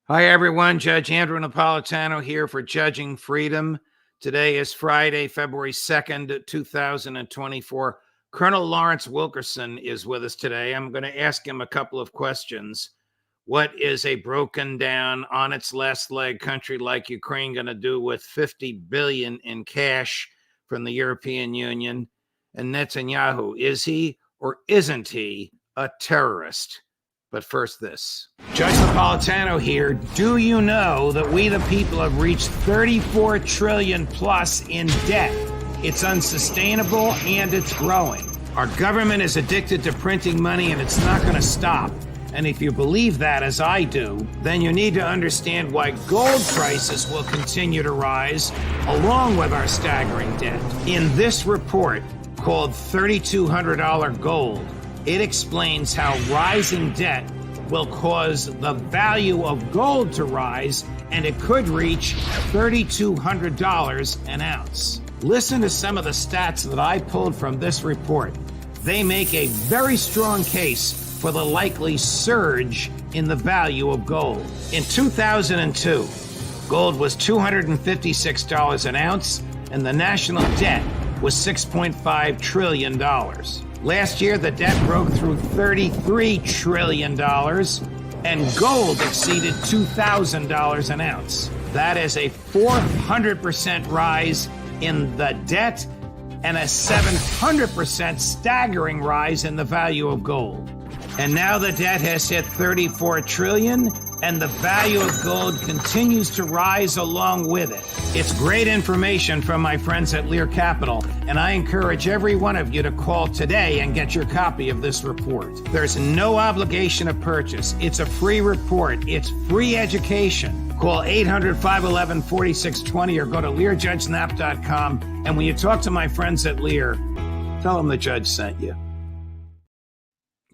Hi, everyone. Judge Andrew Napolitano here for Judging Freedom. Today is Friday, February 2nd, 2024. Colonel Lawrence Wilkerson is with us today. I'm going to ask him a couple of questions. What is a broken down, on its last leg country like Ukraine going to do with $50 billion in cash from the European Union? And Netanyahu, is he or isn't he a terrorist? But first, this. Judge Napolitano here. Do you know that we, the people, have reached 34 trillion plus in debt? It's unsustainable and it's growing. Our government is addicted to printing money and it's not going to stop. And if you believe that, as I do, then you need to understand why gold prices will continue to rise along with our staggering debt. In this report called $3,200 Gold, it explains how rising debt will cause the value of gold to rise, and it could reach $3,200 an ounce. Listen to some of the stats that I pulled from this report. They make a very strong case for the likely surge in the value of gold. In 2002, gold was $256 an ounce, and the national debt was $6.5 trillion. Last year, the debt broke through $33 trillion, and gold exceeded $2,000 an ounce. That is a 400% rise in the debt and a 700% staggering rise in the value of gold. And now the debt has hit $34 trillion, and the value of gold continues to rise along with it. It's great information from my friends at Lear Capital, and I encourage every one of you to call today and get your copy of this report. There's no obligation to purchase. It's a free report. It's free education. Call 800-511-4620 or go to LearJudgeNap.com. And when you talk to my friends at Lear, tell them the judge sent you.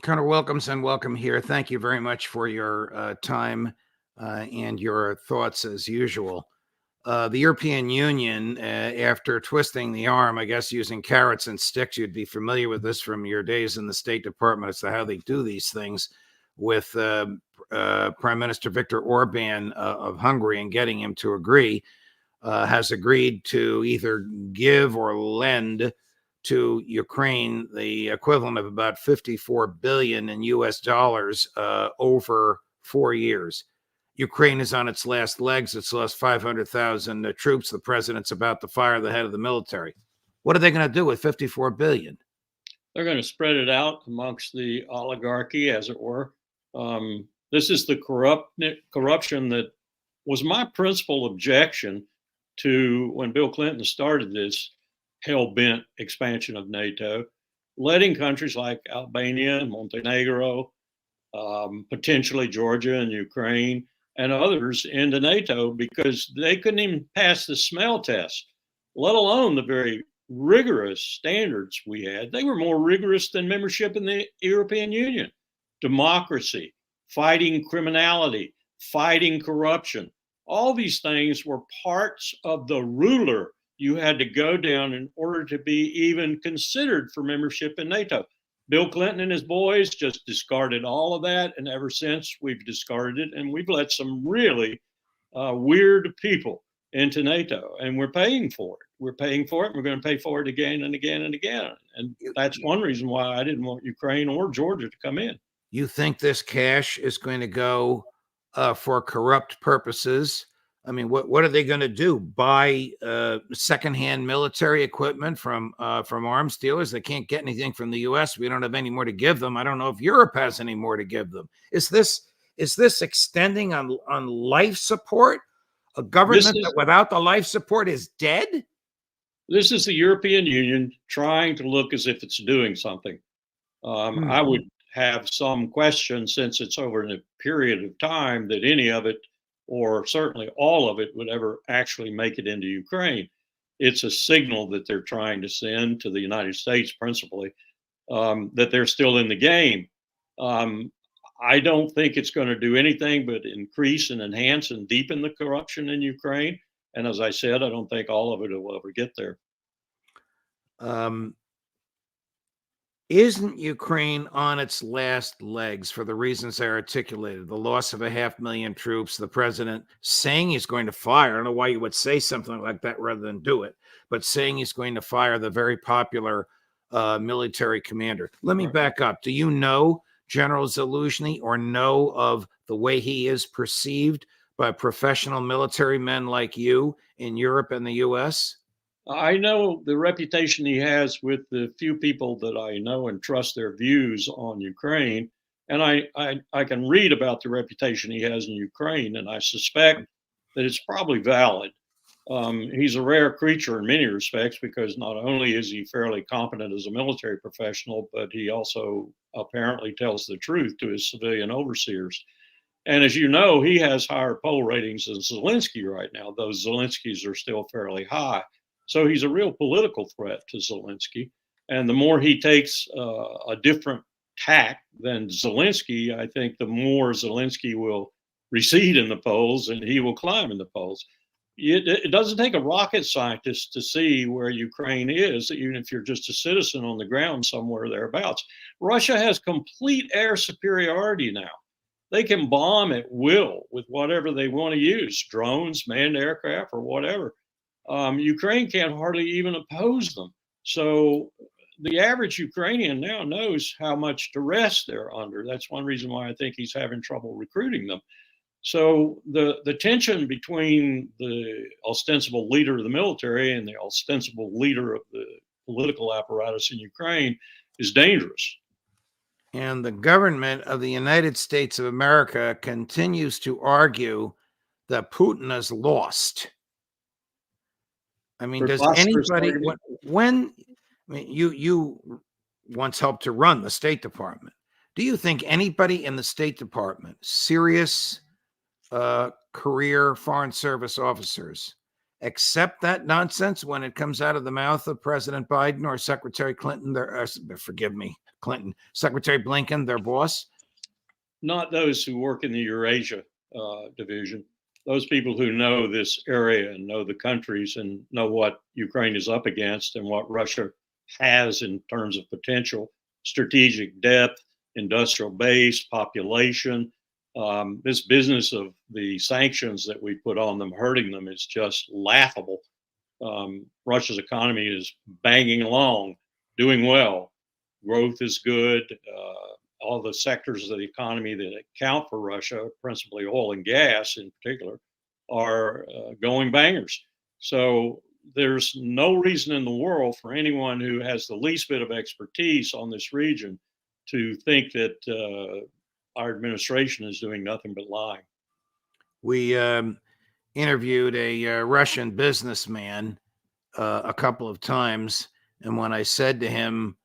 Colonel Wilkerson, welcome here. Thank you very much for your time and your thoughts as usual. The European Union, after twisting the arm, I guess using carrots and sticks, you'd be familiar with this from your days in the State Department as to how they do these things with Prime Minister Viktor Orban of Hungary and getting him to agree, has agreed to either give or lend to Ukraine the equivalent of about $54 billion in US dollars over 4 years. Ukraine is on its last legs. It's lost 500,000 troops. The president's about to fire the head of the military. What are they going to do with $54 billion? They're going to spread it out amongst the oligarchy, as it were. This is the corruption that was my principal objection to when Bill Clinton started this hell-bent expansion of NATO, letting countries like Albania and Montenegro, potentially Georgia and Ukraine, and others into NATO because they couldn't even pass the smell test, let alone the very rigorous standards we had. They were more rigorous than membership in the European Union. Democracy, fighting criminality, fighting corruption. All these things were parts of the ruler you had to go down in order to be even considered for membership in NATO. Bill Clinton and his boys just discarded all of that. And ever since, we've discarded it. And we've let some really weird people into NATO. And we're paying for it. We're paying for it. And we're going to pay for it again and again and again. And that's one reason why I didn't want Ukraine or Georgia to come in. You think this cash is going to go for corrupt purposes? I mean, what are they going to do? Buy secondhand military equipment from arms dealers? They can't get anything from the U.S. We don't have any more to give them. I don't know if Europe has any more to give them. Is this extending on life support? A government that without the life support is dead? This is the European Union trying to look as if it's doing something. I would have some question, since it's over in a period of time, that any of it, or certainly all of it, would ever actually make it into Ukraine. It's a signal that they're trying to send to the United States, principally, that they're still in the game. I don't think it's going to do anything but increase and enhance and deepen the corruption in Ukraine. And as I said, I don't think all of it will ever get there. Isn't Ukraine on its last legs for the reasons I articulated? The loss of 500,000 troops, the president saying he's going to fire. I don't know why you would say something like that rather than do it, but saying he's going to fire the very popular military commander. Let me back up. Do you know General Zaluzhny or know of the way he is perceived by professional military men like you in Europe and the U.S.? I know the reputation he has with the few people that I know and trust their views on Ukraine. And I can read about the reputation he has in Ukraine, and I suspect that it's probably valid. He's a rare creature in many respects because not only is he fairly competent as a military professional, but he also apparently tells the truth to his civilian overseers. And as you know, he has higher poll ratings than Zelensky right now, though Zelensky's are still fairly high. So he's a real political threat to Zelensky. And the more he takes a different tack than Zelensky, I think the more Zelensky will recede in the polls and he will climb in the polls. It doesn't take a rocket scientist to see where Ukraine is, even if you're just a citizen on the ground somewhere thereabouts. Russia has complete air superiority now. They can bomb at will with whatever they want to use, drones, manned aircraft, or whatever. Ukraine can't hardly even oppose them. So the average Ukrainian now knows how much duress they're under. That's one reason why I think he's having trouble recruiting them. So the tension between the ostensible leader of the military and the ostensible leader of the political apparatus in Ukraine is dangerous. And the government of the United States of America continues to argue that Putin has lost. I mean, does anybody, you once helped to run the State Department. Do you think anybody in the State Department, serious career Foreign Service officers, accept that nonsense when it comes out of the mouth of President Biden or Secretary Clinton, Secretary Blinken, their boss? Not those who work in the Eurasia division. Those people who know this area and know the countries and know what Ukraine is up against and what Russia has in terms of potential, strategic depth, industrial base, population. This business of the sanctions that we put on them, hurting them, is just laughable. Russia's economy is banging along, doing well. Growth is good. All the sectors of the economy that account for Russia, principally oil and gas in particular, are going bangers. So there's no reason in the world for anyone who has the least bit of expertise on this region to think that our administration is doing nothing but lying. We interviewed a Russian businessman a couple of times, and when I said to him,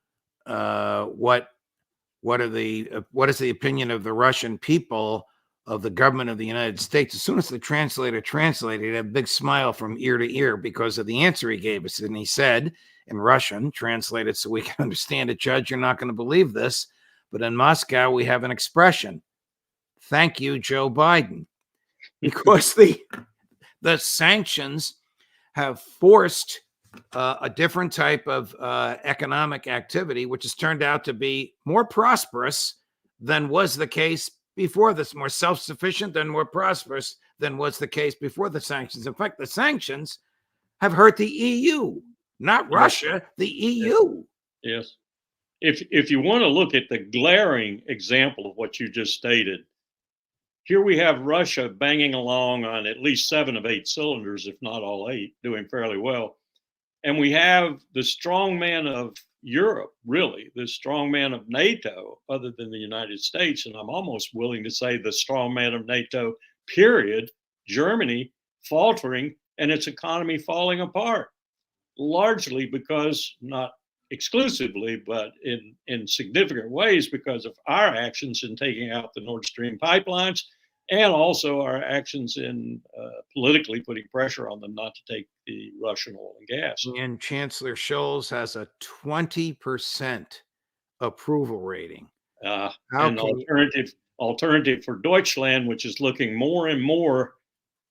what is the opinion of the Russian people of the government of the United States? As soon as the translator translated, he had a big smile from ear to ear because of the answer he gave us. And he said in Russian, translated so we can understand it, Judge, you're not going to believe this, but in Moscow, we have an expression, thank you, Joe Biden, because the sanctions have forced a different type of economic activity, which has turned out to be more prosperous than was the case before this, more self-sufficient and more prosperous than was the case before the sanctions. In fact, the sanctions have hurt the EU, not Russia, the EU. Yes. If you want to look at the glaring example of what you just stated, here we have Russia banging along on at least 7 of 8 cylinders, if not all 8, doing fairly well. And we have the strongman of Europe, really, the strongman of NATO, other than the United States. And I'm almost willing to say the strongman of NATO, period, Germany, faltering and its economy falling apart, largely because, not exclusively, but in significant ways because of our actions in taking out the Nord Stream pipelines and also our actions in politically putting pressure on them not to take the Russian oil and gas. And Chancellor Scholz has a 20% approval rating. And alternative for Deutschland, which is looking more and more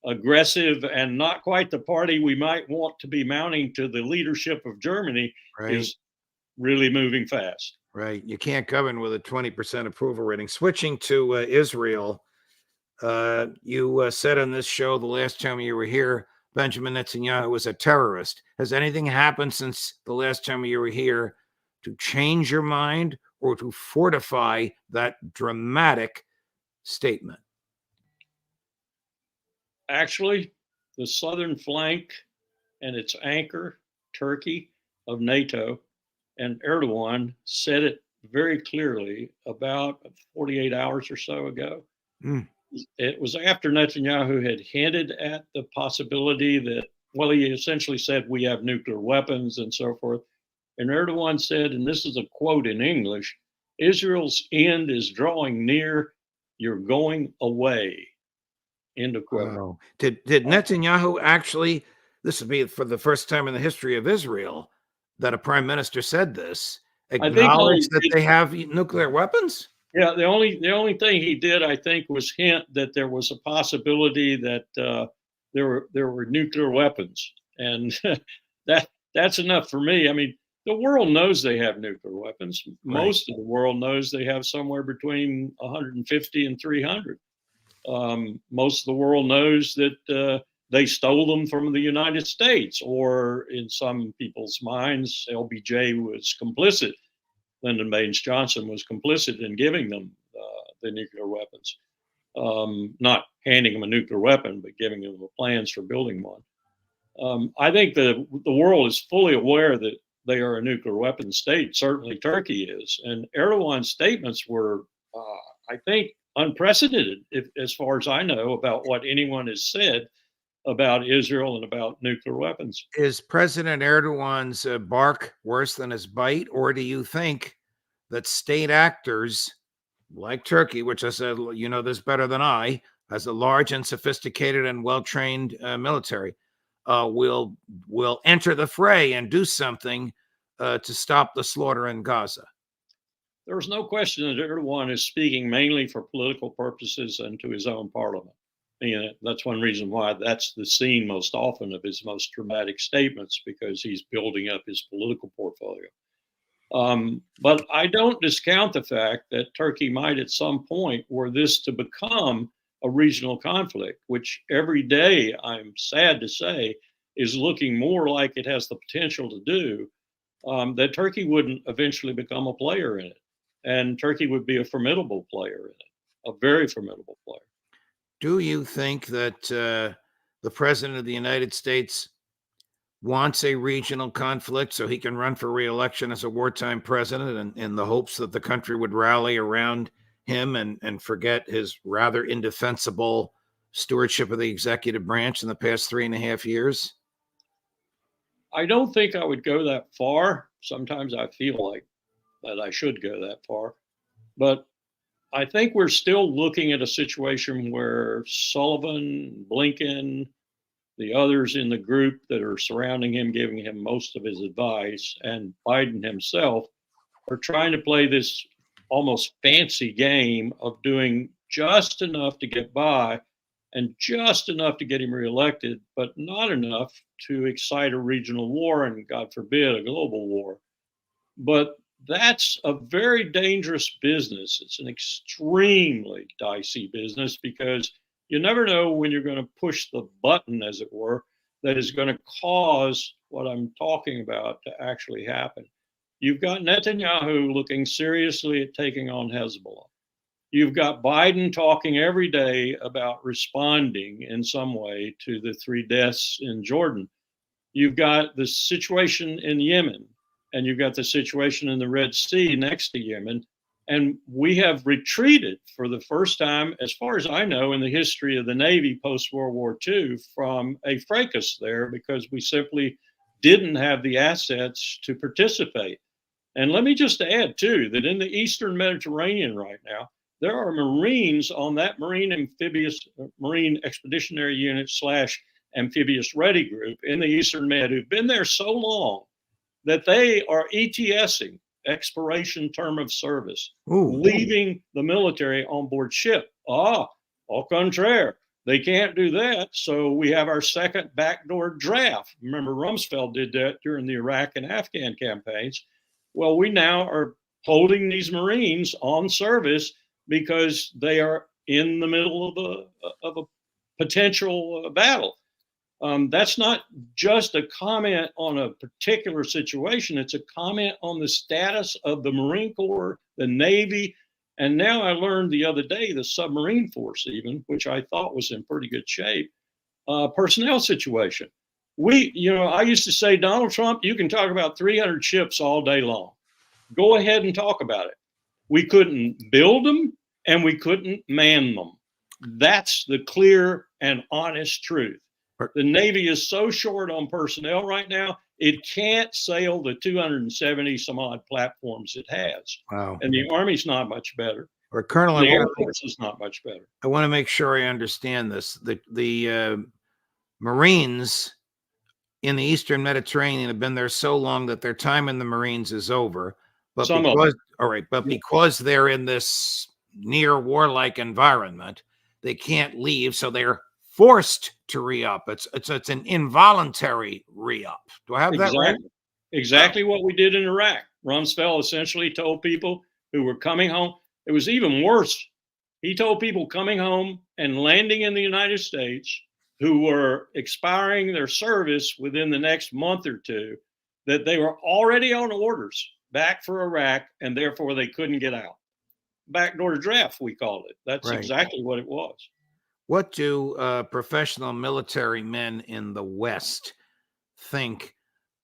aggressive and not quite the party we might want to be mounting to the leadership of Germany, is really moving fast. Right. You can't govern with a 20% approval rating. Switching to Israel, you said on this show the last time you were here, Benjamin Netanyahu was a terrorist. Has anything happened since the last time you were here to change your mind or to fortify that dramatic statement? Actually, the southern flank and its anchor, Turkey, of NATO, and Erdogan said it very clearly about 48 hours or so ago. Mm. It was after Netanyahu had hinted at the possibility that, well, he essentially said, we have nuclear weapons and so forth. And Erdogan said, and this is a quote in English, Israel's end is drawing near, you're going away. End of quote. Wow. Did Netanyahu actually, this would be for the first time in the history of Israel that a prime minister said this, acknowledge that they have nuclear weapons? Yeah, the only thing he did, I think, was hint that there was a possibility that there were nuclear weapons, and that's enough for me. I mean, the world knows they have nuclear weapons. Most of the world knows they have somewhere between 150 and 300. Most of the world knows that they stole them from the United States, or in some people's minds, LBJ was complicit. Lyndon Baines Johnson was complicit in giving them the nuclear weapons, not handing them a nuclear weapon, but giving them the plans for building one. I think the world is fully aware that they are a nuclear weapon state. Certainly Turkey is. And Erdogan's statements were, I think, unprecedented, as far as I know, about what anyone has said about Israel and about nuclear weapons. Is President Erdogan's bark worse than his bite, or do you think that state actors like Turkey, which I said, you know this better than I, has a large and sophisticated and well-trained military, will enter the fray and do something to stop the slaughter in Gaza? There's no question that Erdogan is speaking mainly for political purposes and to his own parliament. That's one reason why that's the scene most often of his most dramatic statements, because he's building up his political portfolio. But I don't discount the fact that Turkey might at some point, were this to become a regional conflict, which every day, I'm sad to say, is looking more like it has the potential to do, that Turkey wouldn't eventually become a player in it. And Turkey would be a formidable player in it, a very formidable player. Do you think that the president of the United States wants a regional conflict so he can run for re-election as a wartime president, and in the hopes that the country would rally around him and forget his rather indefensible stewardship of the executive branch in the past 3.5 years? I don't think I would go that far. Sometimes I feel like that I should go that far. But I think we're still looking at a situation where Sullivan, Blinken, the others in the group that are surrounding him, giving him most of his advice, and Biden himself are trying to play this almost fancy game of doing just enough to get by and just enough to get him reelected, but not enough to excite a regional war and, God forbid, a global war. But that's a very dangerous business. It's an extremely dicey business, because you never know when you're going to push the button, as it were, that is going to cause what I'm talking about to actually happen. You've got Netanyahu looking seriously at taking on Hezbollah. You've got Biden talking every day about responding in some way to the 3 deaths in Jordan. You've got the situation in Yemen, and you've got the situation in the Red Sea next to Yemen. And we have retreated for the first time, as far as I know, in the history of the Navy post-World War II from a fracas there, because we simply didn't have the assets to participate. And let me just add, too, that in the Eastern Mediterranean right now, there are Marines on that Marine Expeditionary Unit / Amphibious Ready Group in the Eastern Med who've been there so long that they are ETSing, expiration term of service, leaving the military on board ship. Au contraire, they can't do that. So we have our second backdoor draft. Remember, Rumsfeld did that during the Iraq and Afghan campaigns. Well, we now are holding these Marines on service because they are in the middle of a potential battle. That's not just a comment on a particular situation. It's a comment on the status of the Marine Corps, the Navy, and now I learned the other day the submarine force even, which I thought was in pretty good shape, personnel situation. I used to say, Donald Trump, you can talk about 300 ships all day long. Go ahead and talk about it. We couldn't build them and we couldn't man them. That's the clear and honest truth. The Navy is so short on personnel right now, it can't sail the 270 some odd platforms it has. Wow. And the Army's not much better. Or Colonel, the Air Force is not much better. I want to make sure I understand this. The Marines in the Eastern Mediterranean have been there so long that their time in the Marines is over. But because they're in this near warlike environment, they can't leave, so they're forced to re-up. It's an involuntary re-up. Do I have that right? Exactly what we did in Iraq. Rumsfeld essentially told people who were coming home. It was even worse. He told people coming home and landing in the United States who were expiring their service within the next month or two that they were already on orders back for Iraq, and therefore they couldn't get out. Backdoor draft, we called it. That's right. Exactly what it was. What do professional military men in the West think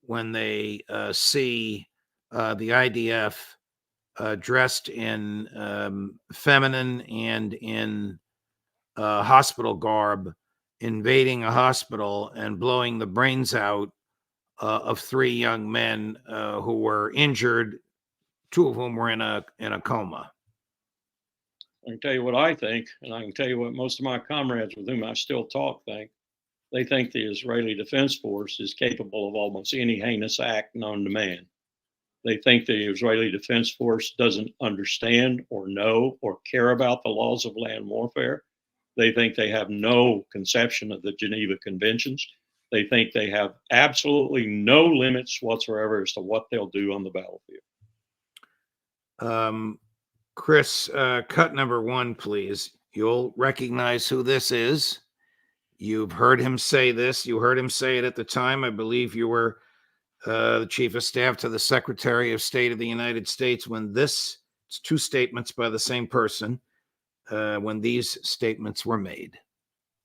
when they see the IDF dressed in feminine and in hospital garb, invading a hospital and blowing the brains out of 3 young men who were injured, 2 of whom were in a coma? I can tell you what I think, and I can tell you what most of my comrades with whom I still talk think. They think the Israeli Defense Force is capable of almost any heinous act known to man. They think the Israeli Defense Force doesn't understand or know or care about the laws of land warfare. They think they have no conception of the Geneva Conventions. They think they have absolutely no limits whatsoever as to what they'll do on the battlefield. Chris, cut number 1, please. You'll recognize who this is. You've heard him say this. You heard him say it at the time. I believe you were the chief of staff to the Secretary of State of the United States when it's 2 statements by the same person, when these statements were made.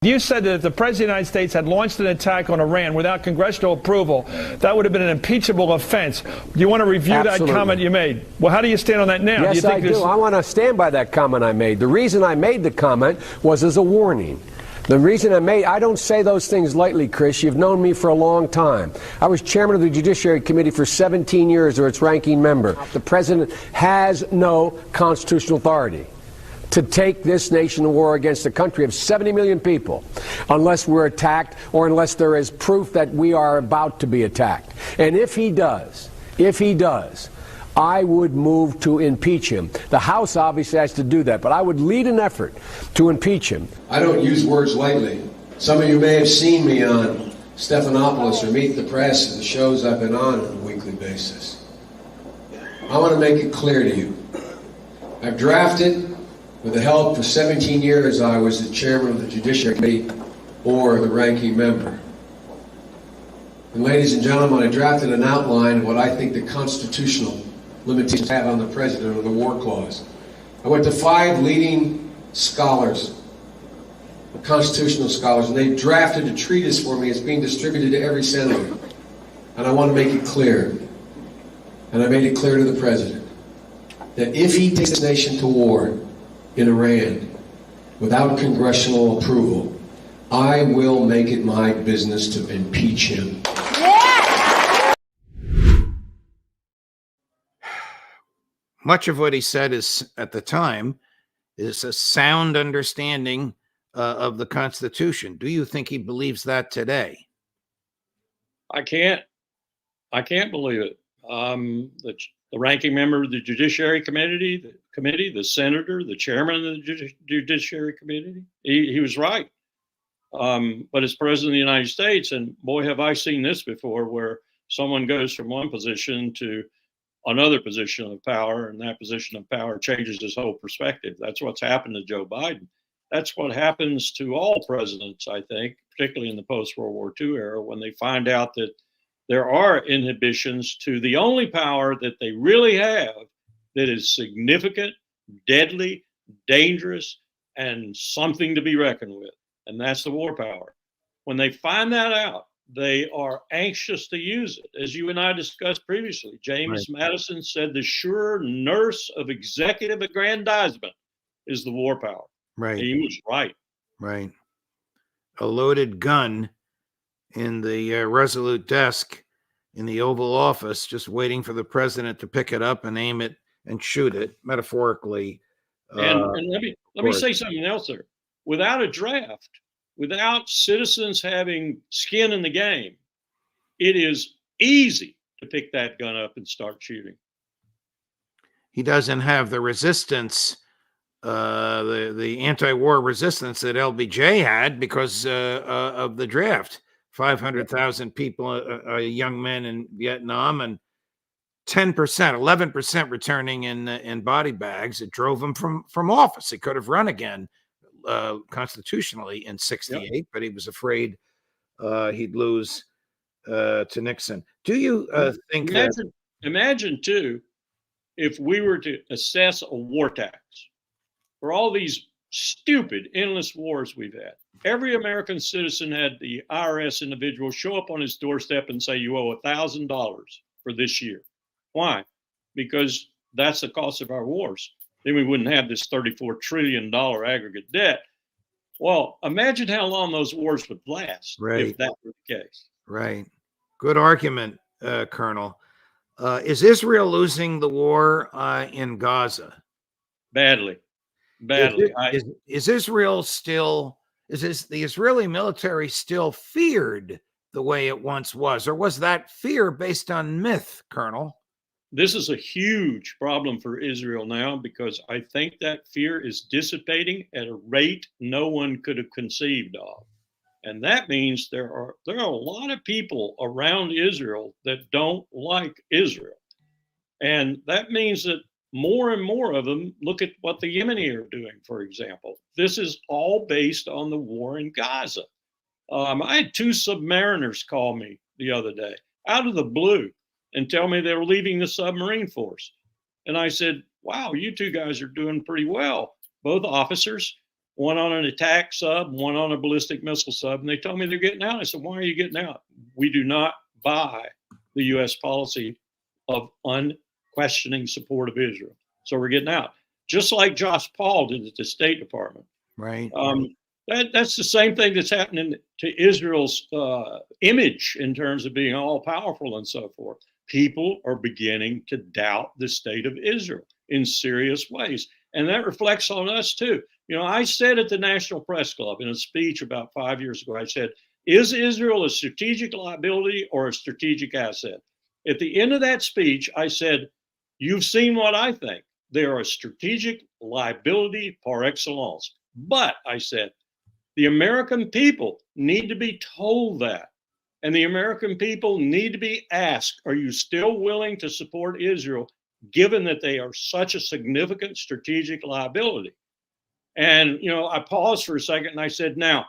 You said that if the President of the United States had launched an attack on Iran without congressional approval, that would have been an impeachable offense. Do you want to review Absolutely. That comment you made? Well, how do you stand on that now? Yes, do you think I do. I want to stand by that comment I made. The reason I made the comment was as a warning. The reason I don't say those things lightly, Chris. You've known me for a long time. I was chairman of the Judiciary Committee for 17 years, or its ranking member. The president has no constitutional authority to take this nation to war against a country of 70 million people unless we're attacked or unless there is proof that we are about to be attacked. And if he does, I would move to impeach him. The House obviously has to do that, but I would lead an effort to impeach him. I don't use words lightly. Some of you may have seen me on Stephanopoulos or Meet the Press, the shows I've been on a weekly basis. I want to make it clear to you. I've drafted, with the help for 17 years, I was the chairman of the Judiciary Committee or the ranking member. And ladies and gentlemen, I drafted an outline of what I think the constitutional limitations have on the president or the war clause. I went to 5 leading scholars, constitutional scholars, and they drafted a treatise for me. It's being distributed to every senator. And I want to make it clear, and I made it clear to the president, that if he takes this nation to war in Iran without congressional approval, I will make it my business to impeach him. Much of what he said is, at the time, is a sound understanding of the Constitution. Do you think he believes that today? I can't believe it. The ranking member of the Judiciary Committee, the senator, the chairman of the Judiciary Committee, he was right. But as president of the United States, and boy, have I seen this before, where someone goes from one position to another position of power, and that position of power changes his whole perspective. That's what's happened to Joe Biden. That's what happens to all presidents, I think, particularly in the post-World War II era, when they find out that there are inhibitions to the only power that they really have that is significant, deadly, dangerous, and something to be reckoned with. And that's the war power. When they find that out, they are anxious to use it. As you and I discussed previously, James Madison said the sure nurse of executive aggrandizement is the war power. Right. And he was right. Right. A loaded gun in the Resolute desk in the Oval Office, just waiting for the president to pick it up and aim it and shoot it, metaphorically. And let me say something else there. Without a draft, without citizens having skin in the game, it is easy to pick that gun up and start shooting. He doesn't have the resistance, the anti-war resistance that LBJ had because of the draft. 500,000 people, young men in Vietnam, and 10%, 11% returning in body bags. It drove him from office. He could have run again constitutionally in '68, but he was afraid he'd lose to Nixon. Do you think imagine too, if we were to assess a war tax for all these stupid, endless wars we've had? Every American citizen had the IRS individual show up on his doorstep and say, you owe $1,000 for this year. Why? Because that's the cost of our wars. Then we wouldn't have this $34 trillion aggregate debt. Well, imagine how long those wars would last if that were the case. Right. Good argument, Colonel. Is Israel losing the war in Gaza? Badly. Is Israel still, is the Israeli military still feared the way it once was, or was that fear based on myth, Colonel? This is a huge problem for Israel now, because I think that fear is dissipating at a rate no one could have conceived of. And that means there are a lot of people around Israel that don't like Israel. And that means that more and more of them look at what the Yemeni are doing, for example. This is all based on the war in Gaza. I had 2 submariners call me the other day out of the blue and tell me they were leaving the submarine force. And I said, wow, you 2 guys are doing pretty well. Both officers, one on an attack sub, one on a ballistic missile sub. And they told me they're getting out. I said, why are you getting out? We do not buy the U.S. policy of unquestioning support of Israel. So we're getting out. Just like Josh Paul did at the State Department. Right. That's the same thing that's happening to Israel's image in terms of being all powerful and so forth. People are beginning to doubt the state of Israel in serious ways. And that reflects on us too. You know, I said at the National Press Club in a speech about 5 years ago, I said, is Israel a strategic liability or a strategic asset? At the end of that speech, I said, you've seen what I think. They are a strategic liability par excellence. But I said, the American people need to be told that. And the American people need to be asked, are you still willing to support Israel, given that they are such a significant strategic liability? And, you know, I paused for a second and I said, now,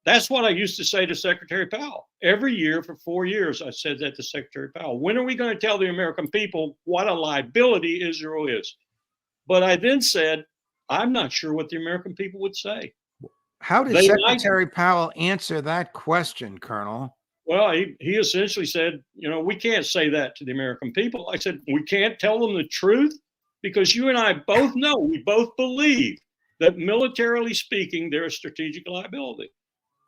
that's what I used to say to Secretary Powell. Every year for 4 years, I said that to Secretary Powell. When are we going to tell the American people what a liability Israel is? But I then said, I'm not sure what the American people would say. How did Secretary Powell answer that question, Colonel? Well, he essentially said, you know, we can't say that to the American people. I said, we can't tell them the truth because you and I both know, we both believe that militarily speaking, they're a strategic liability.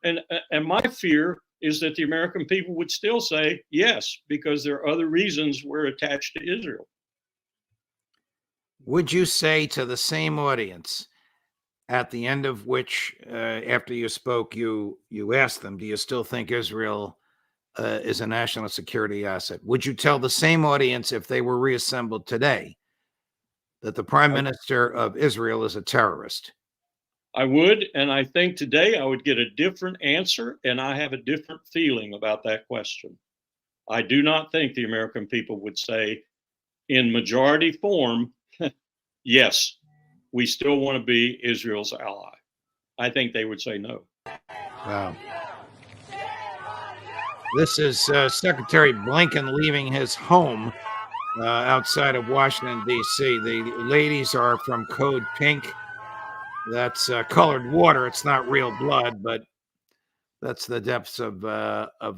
And my fear is that the American people would still say yes, because there are other reasons we're attached to Israel. Would you say to the same audience at the end of which, after you spoke, you asked them, do you still think Israel is a national security asset? Would you tell the same audience, if they were reassembled today, that the Prime Minister of Israel is a terrorist? I would, and I think today I would get a different answer, and I have a different feeling about that question. I do not think the American people would say in majority form, yes, we still want to be Israel's ally. I think they would say no. Wow. This is Secretary Blinken leaving his home outside of Washington, D.C. The ladies are from Code Pink. That's colored water. It's not real blood, but that's the depths of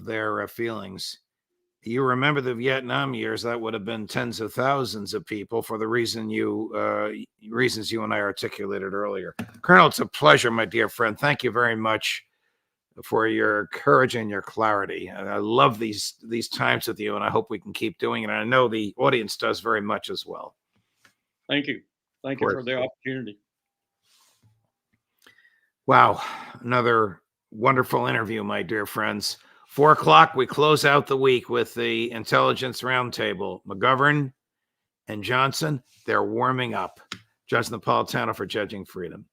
their feelings. You remember the Vietnam years? That would have been tens of thousands of people for the reasons you and I articulated earlier. Colonel, it's a pleasure, my dear friend. Thank you very much for your courage and your clarity. I love these times with you, and I hope we can keep doing it. And I know the audience does very much as well. Thank you. Thank you for the opportunity. Wow. Another wonderful interview, my dear friends. 4 o'clock, we close out the week with the Intelligence Roundtable. McGovern and Johnson, they're warming up. Judge Napolitano for Judging Freedom.